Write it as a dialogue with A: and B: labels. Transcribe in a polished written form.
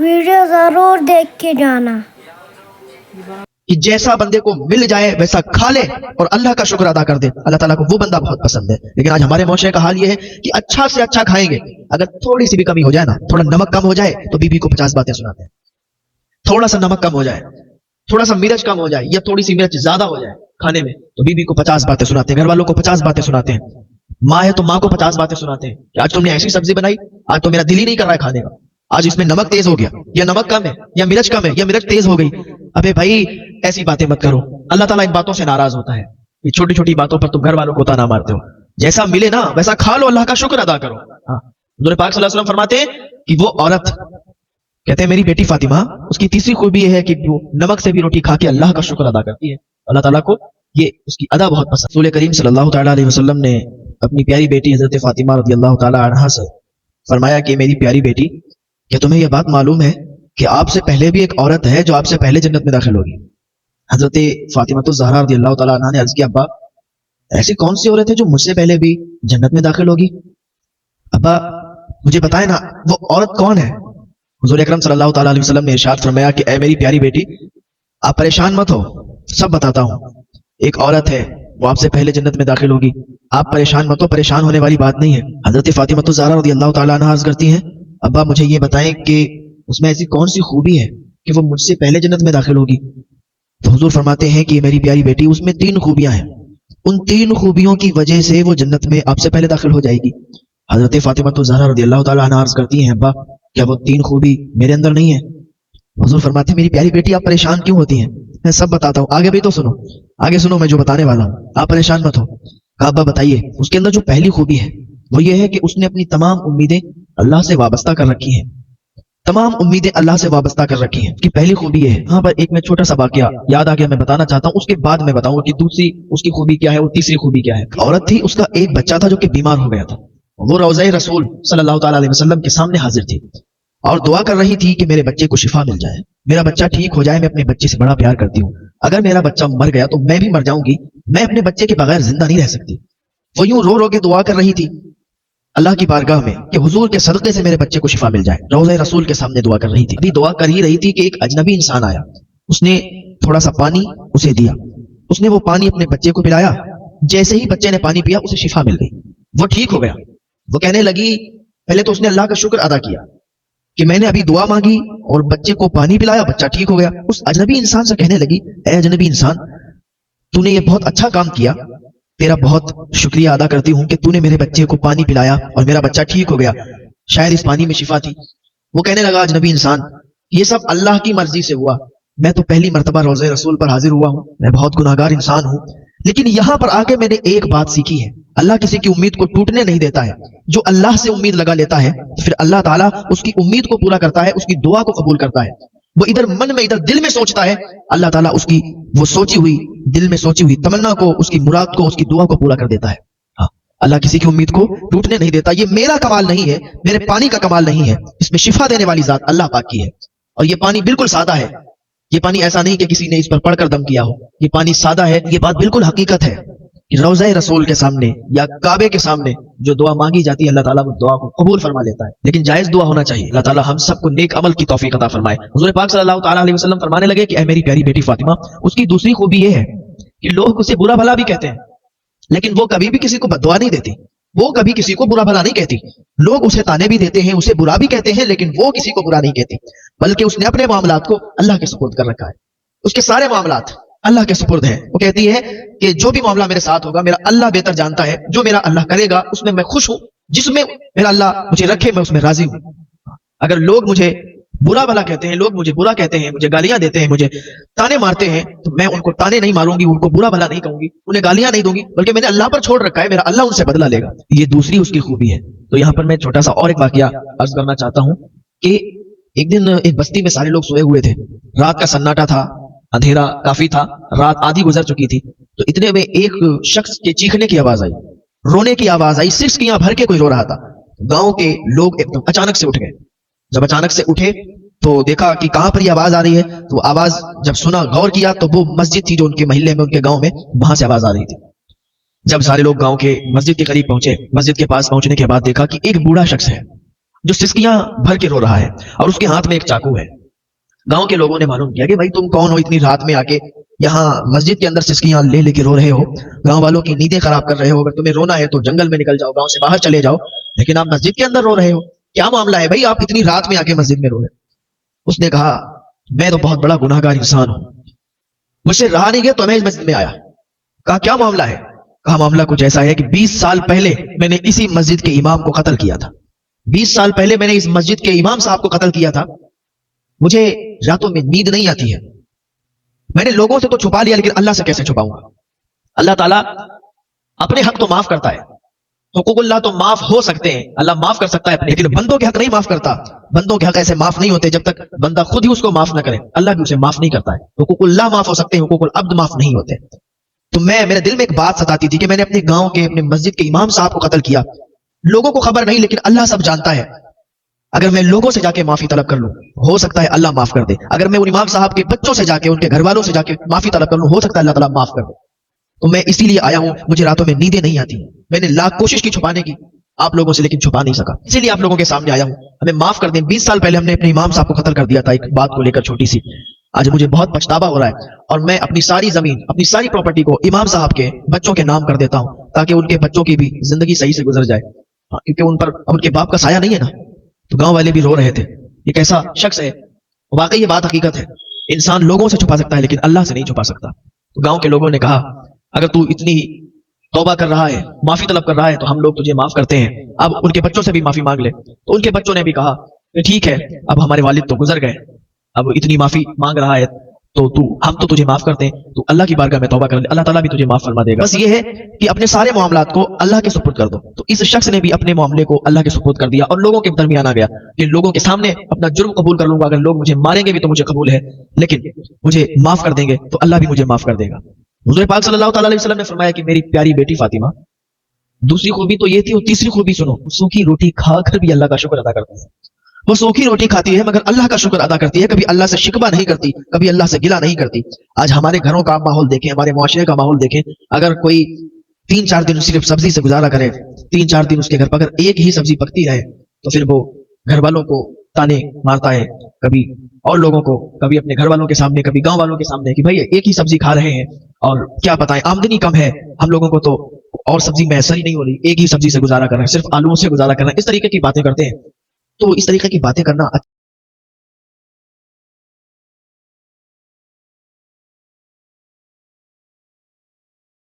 A: Video ज़रूर देख के जाना
B: कि जैसा बंदे को मिल जाए वैसा खा ले और अल्लाह का शुक्र अदा कर दे। अल्लाह ताला को वो बंदा बहुत पसंद है। लेकिन आज हमारे मुआशरे का हाल ये है कि अच्छा से अच्छा खाएंगे, अगर थोड़ी सी भी कमी हो जाए ना, थोड़ा नमक कम हो जाए तो बीबी को 50 बातें सुनाते हैं। थोड़ा सा नमक कम हो जाए, थोड़ा सा मिर्च कम हो जाए या थोड़ी सी मिर्च ज्यादा हो जाए खाने में तो बीबी को 50 बातें सुनाते हैं, घर वालों को 50 बातें सुनाते हैं। माँ है तो माँ को 50 बातें सुनाते हैं कि आज तुमने ऐसी सब्जी बनाई, आज तो मेरा दिल ही नहीं कर रहा है खाने का, आज इसमें नमक तेज हो गया, या नमक कम है, या मिर्च कम है, या मिर्च तेज हो गई। अबे भाई ऐसी बातें मत करो, अल्लाह ताला इन बातों से नाराज होता है। ये छोटी छोटी बातों पर तुम घर वालों को ताना मारते हो। जैसा मिले ना वैसा खा लो, अल्लाह का शुक्र अदा करो। हुज़ूर पाक सल्लल्लाहु अलैहि वसल्लम फरमाते हैं कि वो औरत, कहते हैं मेरी बेटी फातिमा, उसकी तीसरी खूबी यह है कि वो नमक से भी रोटी खा के अल्लाह का शुक्र अदा करती है। अल्लाह ताला को ये उसकी अदा बहुत पसंद। रसूल करीम सल्लल्लाहु तआला अलैहि वसल्लम ने अपनी प्यारी बेटी हजरत फातिमा रज़ियल्लाहु तआला अन्हा से फरमाया कि मेरी प्यारी बेटी, क्या तुम्हें यह बात मालूम है कि आपसे पहले भी एक औरत है जो आपसे पहले जन्नत में दाखिल होगी। हजरत फातिमा तो ज़हरा रज़ियल्लाहु तआला अन्हा ने अर्ज किया, अब्बा ऐसी कौन सी औरत है जो मुझसे पहले भी जन्नत में दाखिल होगी? अब्बा मुझे बताए ना वो औरत कौन है। हुज़ूर अकरम सल्लल्लाहु तआला अलैहि वसल्लम ने इरशाद फरमाया कि ऐ मेरी प्यारी बेटी, आप परेशान मत हो, सब बताता हूँ। एक औरत है वो आपसे पहले जन्नत में दाखिल होगी, आप परेशान मत हो, परेशान होने वाली बात नहीं है। हजरत फातिमा तो ज़हरा रज़ियल्लाहु तआला अन्हा अर्ज करती हैं, अब्बा मुझे ये बताएं कि उसमें ऐसी कौन सी खूबी है कि वो मुझसे पहले जन्नत में दाखिल होगी। तो हुजूर फरमाते हैं कि मेरी प्यारी बेटी, उसमें 3 खूबियां हैं, उन 3 खूबियों की वजह से वो जन्नत में आपसे पहले दाखिल हो जाएगी। हजरत फातिमा तो ज़हरा रज़ियल्लाहु तआला अन्हा अर्ज करती हैं, अब्बा क्या वो 3 खूबी मेरे अंदर नहीं है? हुजूर फरमाते हैं मेरी प्यारी बेटी, आप परेशान क्यों होती हैं, मैं सब बताता हूँ, आगे भी तो सुनो, आगे सुनो मैं जो बताने वाला हूँ, आप परेशान मत हो। कहा अब्बा बताइए। उसके अंदर जो पहली खूबी है वो ये है कि उसने अपनी तमाम उम्मीदें अल्लाह से वाबस्ता कर रखी हैं, तमाम उम्मीदें अल्लाह से वाबस्ता कर रखी हैं। कि पहली खूबी है। यहाँ पर एक मैं छोटा सा वाकया याद आ गया, मैं बताना चाहता हूँ, उसके बाद मैं बताऊंगा कि दूसरी उसकी खूबी क्या है और तीसरी खूबी क्या है। औरत थी, उसका एक बच्चा था जो कि बीमार हो गया था। वो रोज़े रसूल सल्लल्लाहु तआला अलैहि वसल्लम के सामने हाजिर थी और दुआ कर रही थी कि मेरे बच्चे को शिफा मिल जाए, मेरा बच्चा ठीक हो जाए, मैं अपने बच्चे से बड़ा प्यार करती हूँ, अगर मेरा बच्चा मर गया तो मैं भी मर जाऊंगी, मैं अपने बच्चे के बगैर जिंदा नहीं रह सकती। वो यूं रो रो के दुआ कर रही थी अल्लाह की बारगाह में कि हुजूर के सदक़े से मेरे बच्चे को शिफा मिल जाए। रोज़े रसूल के सामने दुआ कर रही थी। अभी दुआ कर ही रही थी कि एक अजनबी इंसान आया, उसने थोड़ा सा पानी उसे दिया, उसने वो पानी अपने बच्चे को पिलाया। जैसे ही बच्चे ने पानी पिया उसे शिफा मिल गई, वो ठीक हो गया। वो कहने लगी, पहले तो उसने अल्लाह का शुक्र अदा किया कि मैंने अभी दुआ मांगी और बच्चे को पानी पिलाया, बच्चा ठीक हो गया। उस अजनबी इंसान से कहने लगी, ए अजनबी इंसान, तूने ये बहुत अच्छा काम किया, तेरा बहुत शुक्रिया अदा करती हूँ कि तूने मेरे बच्चे को पानी पिलाया और मेरा बच्चा ठीक हो गया, शायद इस पानी में शिफा थी। वो कहने लगा अजनबी इंसान, ये सब अल्लाह की मर्जी से हुआ, मैं तो पहली मर्तबा रोज़े रसूल पर हाजिर हुआ हूँ, मैं बहुत गुनाहगार इंसान हूँ, लेकिन यहाँ पर आके मैंने एक बात सीखी है, अल्लाह किसी की उम्मीद को टूटने नहीं देता है। जो अल्लाह से उम्मीद लगा लेता है फिर अल्लाह ताला उसकी उम्मीद को पूरा करता है, उसकी दुआ को कबूल करता है। वो इधर मन में इधर दिल में सोचता है, अल्लाह ताला उसकी वो सोची हुई दिल में सोची हुई तमन्ना को, उसकी मुराद को, उसकी दुआ को पूरा कर देता है। हाँ, अल्लाह किसी की उम्मीद को टूटने नहीं देता। ये मेरा कमाल नहीं है, मेरे पानी का कमाल नहीं है, इसमें शिफा देने वाली जात अल्लाह पाक की है। और ये पानी बिल्कुल सादा है, ये पानी ऐसा नहीं कि किसी ने इस पर पढ़कर दम किया हो, ये पानी सादा है। ये बात बिल्कुल हकीकत है कि रोज़े रसूल के सामने या काबे के सामने जो दुआ मांगी जाती है अल्लाह ताला वो दुआ को कबूल फरमा लेता है, लेकिन जायज दुआ होना चाहिए। अल्लाह ताला हम सबको नेक अमल की तौफीक अता फरमाए। हुज़ूर पाक सल्लल्लाहु तआला अलैहि वसल्लम फरमाने लगे कि ऐ मेरी प्यारी बेटी फातिमा, उसकी दूसरी खूबी ये है कि लोग उसे बुरा भला भी कहते हैं, लेकिन वो कभी भी किसी को बद्दुआ नहीं देती, वो कभी किसी को बुरा भला नहीं कहती। लोग उसे ताने भी देते हैं, उसे बुरा भी कहते हैं, लेकिन वो किसी को बुरा नहीं कहती, बल्कि उसने अपने मामलात को अल्लाह के सुपुर्द कर रखा है। उसके सारे मामलात अल्लाह के सुपुर्द है। वो कहती है कि जो भी मामला मेरे साथ होगा मेरा अल्लाह बेहतर जानता है, जो मेरा अल्लाह करेगा उसमें मैं खुश हूं, जिसमें मेरा अल्लाह मुझे रखे मैं उसमें राजी हूं। अगर लोग मुझे बुरा भला कहते हैं, लोग मुझे बुरा कहते हैं, मुझे गालियां देते हैं, मुझे ताने मारते हैं, तो मैं उनको ताने नहीं मारूंगी, उनको बुरा भला नहीं कहूंगी, उन्हें गालियां नहीं दूंगी, बल्कि मैंने अल्लाह पर छोड़ रखा है, मेरा अल्लाह उनसे बदला लेगा। ये दूसरी उसकी खूबी है। तो यहाँ पर मैं छोटा सा और एक वाकया अर्ज करना चाहता हूँ कि एक दिन एक बस्ती में सारे लोग सोए हुए थे, रात का सन्नाटा था, अंधेरा काफी था, रात आधी गुजर चुकी थी। तो इतने में एक शख्स के चीखने की आवाज आई, रोने की आवाज आई, सिसकियां भर के कोई रो रहा था। गांव के लोग एकदम अचानक से उठ गए। जब अचानक से उठे तो देखा कि कहां पर ये आवाज आ रही है, तो आवाज जब सुना, गौर किया तो वो मस्जिद थी जो उनके मोहल्ले में, उनके गांव में, वहां से आवाज आ रही थी। जब सारे लोग गांव के मस्जिद के करीब पहुंचे, मस्जिद के पास पहुंचने के बाद देखा कि एक बूढ़ा शख्स है, जो सिसकियां भर के रो रहा है और उसके हाथ में एक चाकू है। गांव के लोगों ने मालूम किया कि भाई तुम कौन हो, इतनी रात में आके यहाँ मस्जिद के अंदर सिसकियां ले लेके रो रहे हो, गांव वालों की नींदें खराब कर रहे हो। अगर तुम्हें रोना है तो जंगल में निकल जाओ, गांव से बाहर चले जाओ, लेकिन आप मस्जिद के अंदर रो रहे हो, क्या मामला है भाई, आप इतनी रात में आके मस्जिद में रो रहे हो। उसने कहा मैं तो बहुत बड़ा गुनाहगार इंसान हूं, मुझसे रहा नहीं गया तो मैं इस मस्जिद में आया। कहा क्या मामला है? कहा मामला कुछ ऐसा है कि 20 साल पहले मैंने इसी मस्जिद के इमाम को कत्ल किया था। 20 साल पहले मैंने इस मस्जिद के इमाम साहब को कत्ल किया था। मुझे रातों में नींद नहीं आती है। मैंने लोगों से तो छुपा लिया, लेकिन अल्लाह से कैसे छुपाऊंगा? अल्लाह ताला अपने हक तो माफ करता है, हुकूकुल्लाह तो माफ हो सकते हैं, अल्लाह माफ कर सकता है अपने, लेकिन बंदों के हक नहीं माफ करता। बंदों के हक ऐसे माफ नहीं होते जब तक बंदा खुद ही उसको माफ ना करे, अल्लाह भी उसे माफ नहीं करता है। हुकूकुल्लाह माफ हो सकते हैं, हुकूकुल अब्द माफ नहीं होते। तो मेरे दिल में एक बात सताती थी कि मैंने अपने गांव के अपने मस्जिद के इमाम साहब को कत्ल किया। लोगों को खबर नहीं, लेकिन अल्लाह सब जानता है। अगर मैं लोगों से जाके माफी तलब कर लूं, हो सकता है अल्लाह माफ कर दे। अगर मैं उन इमाम साहब के बच्चों से जाके, उनके घर वालों से जाके माफी तलब कर लूं, हो सकता है अल्लाह ताला माफ कर दे। तो मैं इसीलिए आया हूं, मुझे रातों में नींदें नहीं आती। मैंने लाख कोशिश की छुपाने की आप लोगों से, लेकिन छुपा नहीं सका, इसीलिए आप लोगों के सामने आया हूं। हमें माफ कर दें, 20 साल पहले हमने अपने इमाम साहब को कत्ल कर दिया था एक बात को लेकर छोटी सी। आज मुझे बहुत पछतावा हो रहा है और मैं अपनी सारी जमीन, अपनी सारी प्रॉपर्टी को इमाम साहब के बच्चों के नाम कर देता हूं, ताकि उनके बच्चों की भी जिंदगी सही से गुजर जाए, क्योंकि उन पर उनके बाप का साया नहीं है ना। तो गांव वाले भी रो रहे थे, ये कैसा शख्स है। वाकई ये बात हकीकत है, इंसान लोगों से छुपा सकता है लेकिन अल्लाह से नहीं छुपा सकता। तो गांव के लोगों ने कहा अगर तू इतनी तौबा कर रहा है, माफी तलब कर रहा है, तो हम लोग तुझे माफ करते हैं, अब उनके बच्चों से भी माफी मांग ले। तो उनके बच्चों ने भी कहा ठीक है, अब हमारे वालिद तो गुजर गए, अब इतनी माफी मांग रहा है तो हम तो तुझे माफ करते हैं, तो अल्लाह की बारगाह में तौबा कर ले, अल्लाह ताला भी तुझे माफ फरमा देगा। बस ये है कि अपने सारे मामलात को अल्लाह के सुपुर्द कर दो। तो इस शख्स ने भी अपने मामले को अल्लाह के सुपुर्द कर दिया और लोगों के दरमियान आ गया कि लोगों के सामने अपना जुर्म कबूल कर लूंगा, अगर लोग मुझे मारेंगे भी तो मुझे कबूल है, लेकिन मुझे माफ कर देंगे तो अल्लाह भी मुझे माफ कर देगा। हुज़ूर पाक सल्लल्लाहु अलैहि वसल्लम ने फरमाया कि मेरी प्यारी बेटी फातिमा, दूसरी खूबी तो ये थी, और तीसरी खूबी सुनो, सूखी रोटी खाकर भी अल्लाह का शुक्र अदा करती है। वो सूखी रोटी खाती है मगर अल्लाह का शुक्र अदा करती है, कभी अल्लाह से शिकवा नहीं करती, कभी अल्लाह से गिला नहीं करती। आज हमारे घरों का माहौल देखें, हमारे मुआशरे का माहौल देखें, अगर कोई 3-4 दिन सिर्फ सब्जी से गुजारा करे, 3-4 दिन उसके घर पर अगर एक ही सब्जी पकती रहे, तो फिर वो घर वालों को ताने मारता है, कभी और लोगों को, कभी अपने घर वालों के सामने, कभी गांव वालों के सामने, कि भाई एक ही सब्जी खा रहे हैं और क्या बताएं, आमदनी कम है, हम लोगों को तो और सब्जी मैसर ही नहीं हो रही, एक ही सब्जी से गुजारा कर रहे हैं, सिर्फ आलूओं से गुजारा कर रहे हैं, इस तरीके की बातें करते हैं। तो इस तरीके की बातें करना